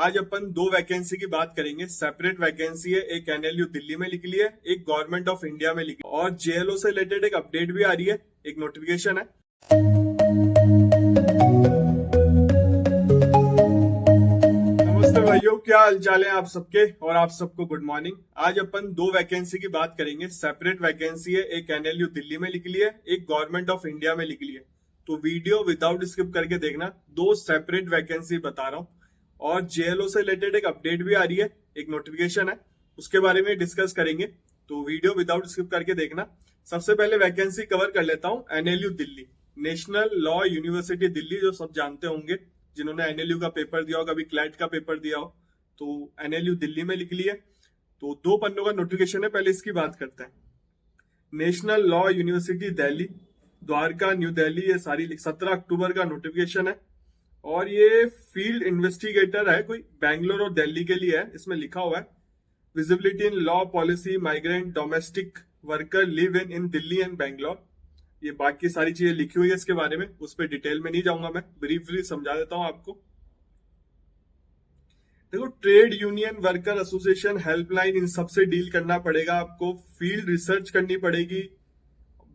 आज अपन दो वैकेंसी की बात करेंगे। सेपरेट वैकेंसी है, एक एनएलयू दिल्ली में निकली है, एक गवर्नमेंट ऑफ इंडिया में निकली और जेएलओ से रिलेटेड एक अपडेट भी आ रही है, एक नोटिफिकेशन है। नमस्ते भाइयों, क्या हालचाल है आप सबके और आप सबको गुड मॉर्निंग। आज अपन दो वैकेंसी की बात करेंगे। सेपरेट वैकेंसी है, एक एनएलयू दिल्ली में निकली है, एक गवर्नमेंट ऑफ इंडिया में निकली है। तो वीडियो विदाउट स्किप करके देखना, दो सेपरेट वैकेंसी बता रहा हूँ और जेएलओ से रिलेटेड एक अपडेट भी आ रही है, एक नोटिफिकेशन है, उसके बारे में डिस्कस करेंगे। तो वीडियो विदाउट स्किप करके देखना। सबसे पहले वैकेंसी कवर कर लेता हूँ। NLU Delhi, national law university Delhi, जो सब जानते होंगे जिन्होंने एनएलयू का पेपर दिया हो, कभी क्लैट का पेपर दिया हो, तो एनएलयू दिल्ली में निकली है। तो दो पन्नों का नोटिफिकेशन है, पहले इसकी बात करते हैं। National law university Delhi, Dwarka, new Delhi, ये सारी 17 अक्टूबर का नोटिफिकेशन है और ये फील्ड इन्वेस्टिगेटर है, कोई बैंगलोर और दिल्ली के लिए है। इसमें लिखा हुआ है visibility in law policy migrant domestic worker live in Delhi and Bangalore. ये बाकी सारी चीजें लिखी हुई है इसके बारे में, उस पर डिटेल में नहीं जाऊंगा, मैं ब्रीफली समझा देता हूं आपको। देखो, trade union, worker association, helpline, इन सबसे डील करना पड़ेगा आपको। फील्ड रिसर्च करनी पड़ेगी।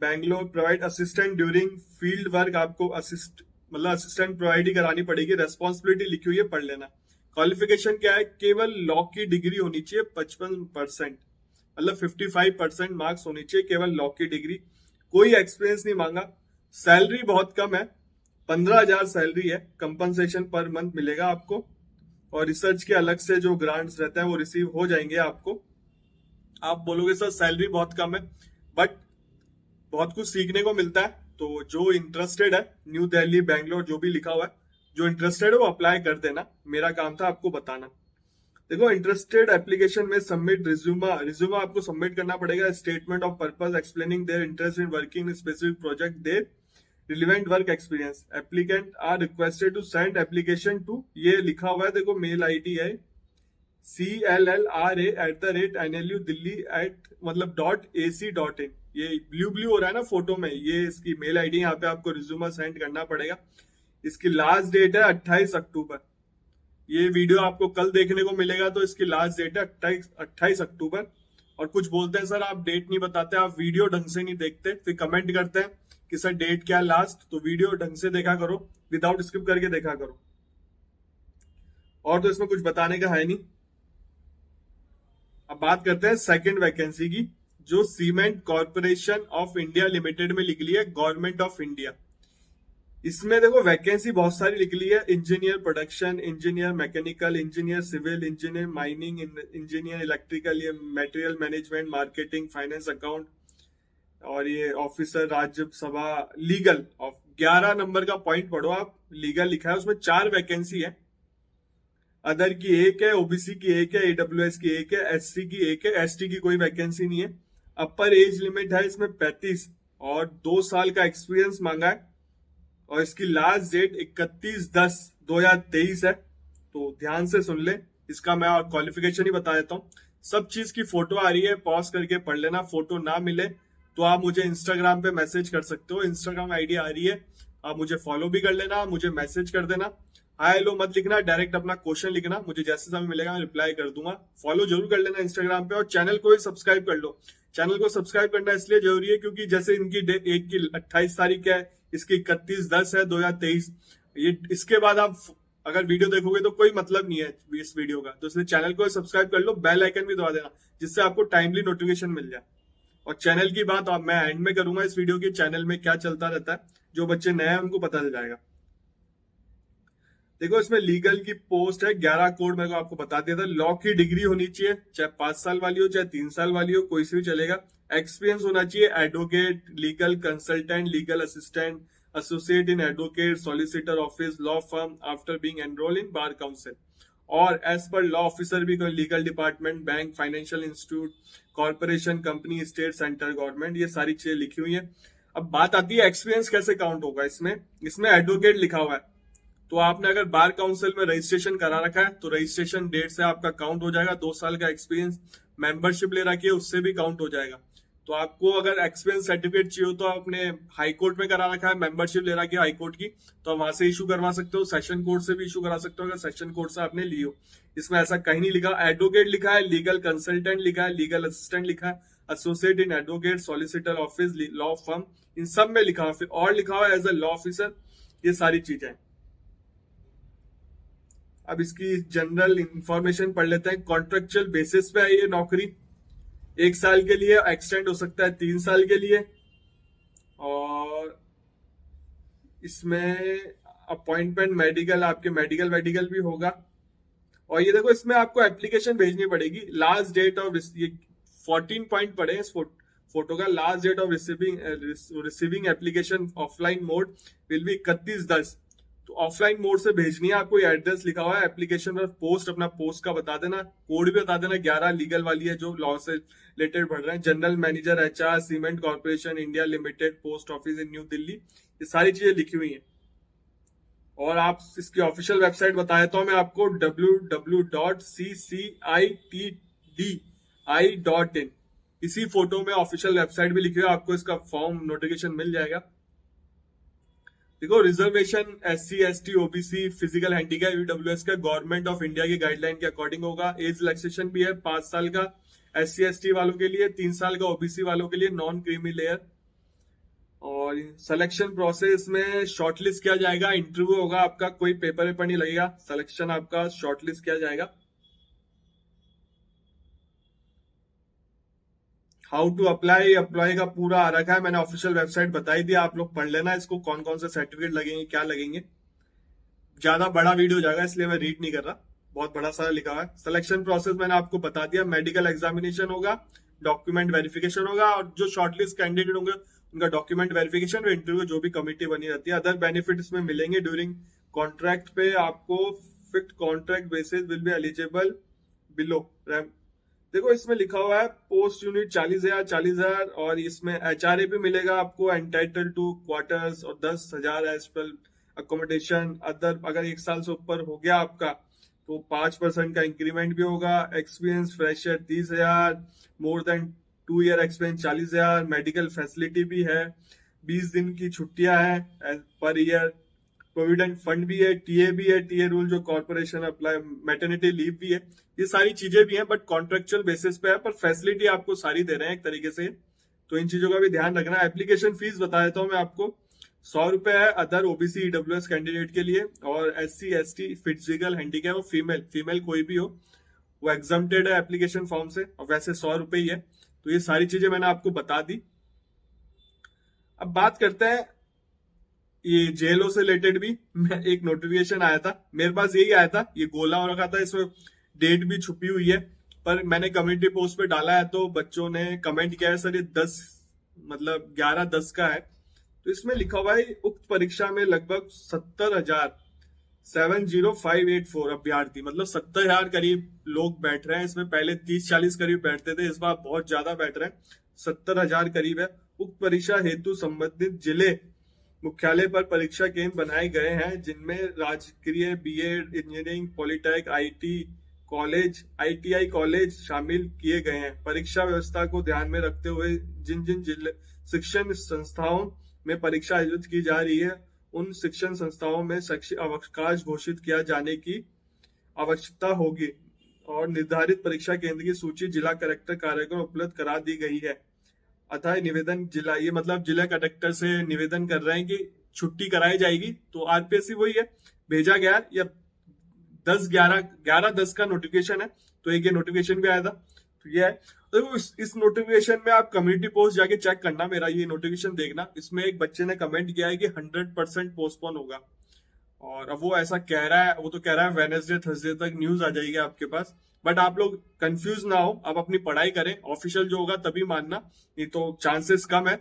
Bangalore provide assistant during field work, आपको असिस्टेंट प्रोवाइड ही करानी पड़ेगी। रेस्पॉन्सिबिलिटी लिखी हुई है, पढ़ लेना। क्वालिफिकेशन क्या है? केवल लॉ की डिग्री होनी चाहिए 55%, मतलब 55% मार्क्स होनी चाहिए, केवल लॉ की डिग्री। कोई एक्सपीरियंस नहीं मांगा। सैलरी बहुत कम है, 15,000 सैलरी है। कंपनसेशन पर मंथ मिलेगा आपको और रिसर्च के अलग से जो ग्रांट्स रहते हैं वो रिसीव हो जाएंगे आपको। आप बोलोगे सर सैलरी बहुत कम है, बट बहुत कुछ सीखने को मिलता है। तो जो इंटरेस्टेड है, न्यू दिल्ली, बैंगलोर, जो भी लिखा हुआ है, जो इंटरेस्टेड है वो अप्लाई कर देना। मेरा काम था आपको बताना। देखो, इंटरेस्टेड एप्लीकेशन में सबमिट रिज्यूमा आपको सबमिट करना पड़ेगा। Statement of purpose explaining their interest in working in specific project, their relevant work experience. Applicant are requested to send application to, ये लिखा हुआ है, देखो मेल आईडी है CLLRA@NLU दिल्ली .ac.in। ये ब्लू हो रहा है ना फोटो में, ये इसकी मेल आईडी। यहाँ पे आपको रिज्यूमा सेंड करना पड़ेगा। इसकी लास्ट डेट है 28 अक्टूबर। ये वीडियो आपको कल देखने को मिलेगा, तो इसकी लास्ट डेट है 28 अक्टूबर। और कुछ बोलते हैं सर आप डेट नहीं बताते, आप वीडियो ढंग से नहीं देखते, फिर कमेंट करते हैं कि सर डेट क्या है लास्ट। तो वीडियो ढंग से देखा करो, विदाउट स्किप करके देखा करो। और तो इसमें कुछ बताने का है नहीं। अब बात करते हैं सेकंड वैकेंसी की, जो cement corporation of India limited में निकली है, गवर्नमेंट ऑफ इंडिया। इसमें देखो वैकेंसी बहुत सारी निकली है। Engineer production, engineer mechanical, engineer civil, engineer mining, engineer electrical, ये material management, marketing, finance, account, और ये officer Rajya Sabha legal. Of 11 number का पॉइंट पढ़ो आप, लीगल लिखा है। उसमें 4 वैकेंसी है। अदर की एक है, ओबीसी की एक है, AWS की एक है, SC की एक है, ST की कोई वैकेंसी नहीं है। अपर एज लिमिट है इसमें 35 और 2 साल का एक्सपीरियंस मांगा है। और इसकी लास्ट डेट 31/10/2023 है। तो ध्यान से सुन ले, इसका मैं और क्वालिफिकेशन ही बता देता हूँ। सब चीज की फोटो आ रही है, पॉज करके पढ़ लेना। फोटो ना मिले तो आप मुझे इंस्टाग्राम पे मैसेज कर सकते हो, इंस्टाग्राम आईडी आ रही है, आप मुझे फॉलो भी कर लेना, मुझे मैसेज कर देना। हाय हेलो मत लिखना, डायरेक्ट अपना क्वेश्चन लिखना, मुझे जैसे समय मिलेगा मैं रिप्लाई कर दूंगा। फॉलो जरूर कर लेना इंस्टाग्राम पे और चैनल को भी सब्सक्राइब कर लो। चैनल को सब्सक्राइब करना इसलिए जरूरी है क्योंकि जैसे इनकी एक की 28 तारीख है, इसकी 31/10 है 2023। ये इसके बाद आप अगर वीडियो देखोगे तो कोई मतलब नहीं है इस वीडियो का, तो इसलिए चैनल को सब्सक्राइब कर लो, बेल आइकन भी दबा देना जिससे आपको टाइमली नोटिफिकेशन मिल जाए। और चैनल की बात मैं एंड में करूंगा इस वीडियो के, चैनल में क्या चलता रहता है, जो बच्चे नए हैं उनको पता चल जाएगा। देखो, इसमें लीगल की पोस्ट है 11 कोड, मेरे को आपको बता दिया था। लॉ की डिग्री होनी चाहिए, चाहे 5 साल वाली हो चाहे 3 साल वाली हो, कोई सी भी चलेगा। एक्सपीरियंस होना चाहिए, advocate, legal consultant, legal assistant, associate in advocate, solicitor office, law firm after being enrol in bar council. और एज पर लॉ ऑफिसर भी कोई legal department, bank, financial institute, corporation, company, state, central government, ये सारी चीजें लिखी हुई है। अब बात आती है एक्सपीरियंस कैसे काउंट होगा। इसमें एडवोकेट लिखा हुआ है, तो आपने अगर बार काउंसिल में रजिस्ट्रेशन करा रखा है तो रजिस्ट्रेशन डेट से आपका काउंट हो जाएगा। 2 साल का एक्सपीरियंस, मेंबरशिप ले रखी है उससे भी काउंट हो जाएगा। तो आपको अगर एक्सपीरियंस सर्टिफिकेट चाहिए हो तो आपने हाई कोर्ट में करा रखा है, मेंबरशिप ले रखी है हाई कोर्ट की, तो आप वहां से इशू करवा सकते हो। सेशन कोर्ट से भी इशू करा सकते हो अगर सेशन कोर्ट से आपने ली हो। इसमें ऐसा कहीं नहीं लिखा, एडवोकेट लिखा है, लीगल कंसल्टेंट लिखा है, लीगल असिस्टेंट लिखा है, associate in advocate, solicitor office, law firm, इन सब में लिखा हुआ, फिर और लिखा हुआ एज ए लॉ ऑफिसर। ये सारी चीजें। अब इसकी जनरल इंफॉर्मेशन पढ़ लेते हैं। कॉन्ट्रेक्चुअल बेसिस पे है ये नौकरी, 1 साल के लिए, एक्सटेंड हो सकता है 3 साल के लिए, और इसमें अपॉइंटमेंट मेडिकल, आपके मेडिकल वेडिकल भी होगा। और ये देखो, इसमें आपको एप्लीकेशन भेजनी पड़ेगी। लास्ट डेट ऑफ, ये 14 पॉइंट पड़े इस फोटो का। Last date of receiving application offline mode will be 31/10। तो ऑफलाइन मोड से भेजनी है आपको। ये एड्रेस लिखा हुआ है, एप्लीकेशन और पोस्ट, अपना पोस्ट का बता देना, कोड भी बता देना। 11 लीगल वाली है जो लॉ से रिलेटेड बढ़ रहे हैं। General manager HR, cement corporation India limited, post office in new Delhi. ये सारी चीजें लिखी हुई हैं। और आप इसकी ऑफिशियल वेबसाइट बताया तो मैं आपको www.ccitdi.in, इसी फोटो में ऑफिशियल वेबसाइट भी लिखी हुई है, आपको इसका फॉर्म नोटिफिकेशन मिल जाएगा। देखो, reservation SC ST OBC physical handicap EWS का गवर्नमेंट ऑफ इंडिया की गाइडलाइन के अकॉर्डिंग होगा। एज रिलैक्सेशन भी है 5 साल का SC ST वालों के लिए, 3 साल का OBC वालों के लिए, नॉन क्रीमी लेयर। और सिलेक्शन प्रोसेस में शॉर्टलिस्ट किया जाएगा, इंटरव्यू होगा आपका, कोई पेपर वेपर नहीं लगेगा, सिलेक्शन आपका शॉर्टलिस्ट किया जाएगा। हाउ टू अप्लाई का पूरा आ रखा है, मैंने ऑफिशियल वेबसाइट बताई दी, आप लोग पढ़ लेना इसको, कौन कौन से सर्टिफिकेट लगेंगे, क्या लगेंगे। ज्यादा बड़ा वीडियो हो जाएगा इसलिए मैं रीड नहीं कर रहा, बहुत बड़ा सारा लिखा हुआ है। सिलेक्शन प्रोसेस मैंने आपको बता दिया, मेडिकल एग्जामिनेशन होगा, डॉक्यूमेंट वेरिफिकेशन होगा, और जो शॉर्टलिस्ट कैंडिडेट होंगे उनका डॉक्यूमेंट वेरिफिकेशन और इंटरव्यू, जो भी कमिटी बनी रहती है। अदर बेनिफिट इसमें मिलेंगे ड्यूरिंग कॉन्ट्रैक्ट पे आपको। Fixed contract basis will be eligible below. देखो, इसमें लिखा हुआ है पोस्ट यूनिट 40,000, और इसमें HRA भी मिलेगा आपको, एंटाइटल टू क्वार्टर्स, और 10,000 एज पर अकोमोडेशन। अदर, अगर 1 साल से ऊपर हो गया आपका तो 5% का इंक्रीमेंट भी होगा। Experience fresher 30,000, more than 2 year experience 40,000, medical facility भी है, 20 दिन की छुट्टियां हैं पर ईयर, प्रोविडेंट फंड भी है, TA भी है, TA रूल जो कॉर्पोरेशन अप्लाई, मैटरनिटी लीव भी है, ये सारी चीजें भी हैं, बट कॉन्ट्रेक्चुअल बेसिस पे है, पर फैसिलिटी आपको सारी दे रहे हैं एक तरीके से। तो इन चीजों का भी ध्यान रखना। एप्लीकेशन फीस बता देता हूं मैं आपको, 100 रुपए है अदर OBC EWS कैंडिडेट के लिए, और SC ST फिजिकल हैंडीकैप और फीमेल कोई भी हो वो एग्जम्प्टेड है एप्लीकेशन फॉर्म से, और वैसे 100 रुपए ही है। तो ये सारी चीजें मैंने आपको बता दी। अब बात करते हैं ये JLO से रिलेटेड भी। मैं एक नोटिफिकेशन आया था, मेरे पास यही आया था, ये गोला हो रखा था, इसमें डेट भी छुपी हुई है, पर मैंने कम्युनिटी पोस्ट पे डाला है तो बच्चों ने कमेंट किया है, सर ये 11/10 का है। तो इसमें लिखा हुआ है उक्त परीक्षा में लगभग 70,584 अभ्यर्थी, मतलब 70,000 करीब लोग बैठ रहे हैं इसमें। पहले 30-40 करीब बैठते थे, इस बार बहुत ज्यादा बैठ रहे हैं, 70,000 करीब है। उक्त परीक्षा हेतु संबंधित जिले मुख्यालय पर परीक्षा केंद्र बनाए गए हैं, जिनमें राजकीय BEd engineering, polytechnic, ITI college शामिल किए गए हैं। परीक्षा व्यवस्था को ध्यान में रखते हुए जिन जिन जिले शिक्षण संस्थाओं में परीक्षा आयोजित की जा रही है, उन शिक्षण संस्थाओं में शैक्षिक अवकाश घोषित किया जाने की आवश्यकता होगी, और निर्धारित परीक्षा केंद्र की सूची जिला कलेक्टर कार्यालय को उपलब्ध करा दी गई है। अतः निवेदन जिला, ये मतलब जिला कलेक्टर से निवेदन कर रहे हैं कि छुट्टी कराई जाएगी। तो RPSC वही है, भेजा गया, या 11/10 का नोटिफिकेशन है, तो एक ये नोटिफिकेशन भी आया था। तो ये है, देखो इस नोटिफिकेशन में आप कम्युनिटी पोस्ट जाके चेक करना, मेरा ये नोटिफिकेशन देखना। इसमें एक बच्चे ने कमेंट किया है कि 100% पोस्टपोन होगा, और अब वो ऐसा कह रहा है, वो तो कह रहा है वेडनेसडे थर्सडे तक न्यूज आ जाएगी आपके पास। बट आप लोग कंफ्यूज ना हो, आप अपनी पढ़ाई करें, ऑफिशियल जो होगा तभी मानना, नहीं तो चांसेस कम है।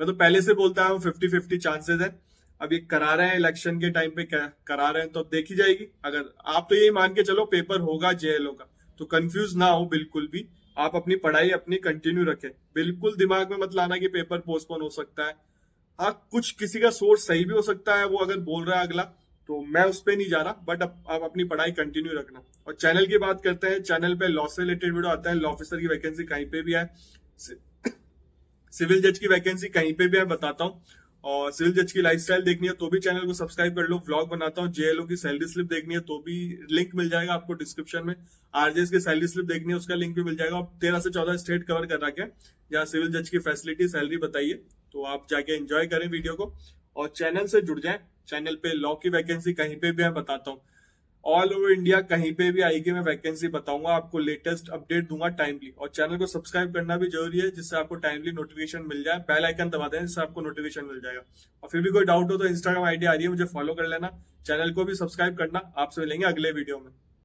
मैं तो पहले से बोलता हूँ 50-50 चांसेस है। अब ये करा रहे हैं इलेक्शन के टाइम पे करा रहे हैं, तो देखी जाएगी। अगर आप तो यही मान के चलो पेपर होगा JLO का, तो कंफ्यूज ना हो बिल्कुल भी, आप अपनी पढ़ाई अपनी कंटिन्यू रखें। बिल्कुल दिमाग में मत लाना कि पेपर पोस्टपोन हो सकता है। हाँ, कुछ किसी का सोर्स सही भी हो सकता है, वो अगर बोल रहा है अगला, तो मैं उस पर नहीं जा रहा, बट आप अपनी पढ़ाई कंटिन्यू रखना। और चैनल की बात करते हैं, चैनल पे लॉ से रिलेटेड वीडियो आता है, लॉ ऑफिसर की वैकेंसी कहीं पे भी है, सिविल जज की वैकेंसी कहीं पे भी मैं बताता हूँ। और सिविल जज की लाइफस्टाइल देखनी है तो भी चैनल को सब्सक्राइब कर लो। व्लॉग बनाता हूँ। जेएलओ की सैलरी स्लिप देखनी है तो भी लिंक मिल जाएगा आपको डिस्क्रिप्शन में। आरजेएस की सैलरी स्लिप देखनी है उसका लिंक भी मिल जाएगा। और 13 से 14 स्टेट कवर कर रखा है जहाँ सिविल जज की फैसिलिटी सैलरी बताइए, तो आप जाके एंजॉय करें वीडियो को और चैनल से जुड़ जाएं। चैनल पे लॉ की वैकेंसी कहीं पे भी मैं बताता हूँ। ऑल ओवर इंडिया कहीं पे भी आएगी मैं वैकेंसी बताऊंगा आपको, लेटेस्ट अपडेट दूंगा टाइमली। और चैनल को सब्सक्राइब करना भी जरूरी है जिससे आपको टाइमली नोटिफिकेशन मिल जाए। बेल आइकन दबा दें जिससे आपको नोटिफिकेशन मिल जाएगा। और फिर भी कोई डाउट हो तो इंस्टाग्राम आईडी आ रही है, मुझे फॉलो कर लेना। चैनल को भी सब्सक्राइब करना। आपसे मिलेंगे अगले वीडियो में।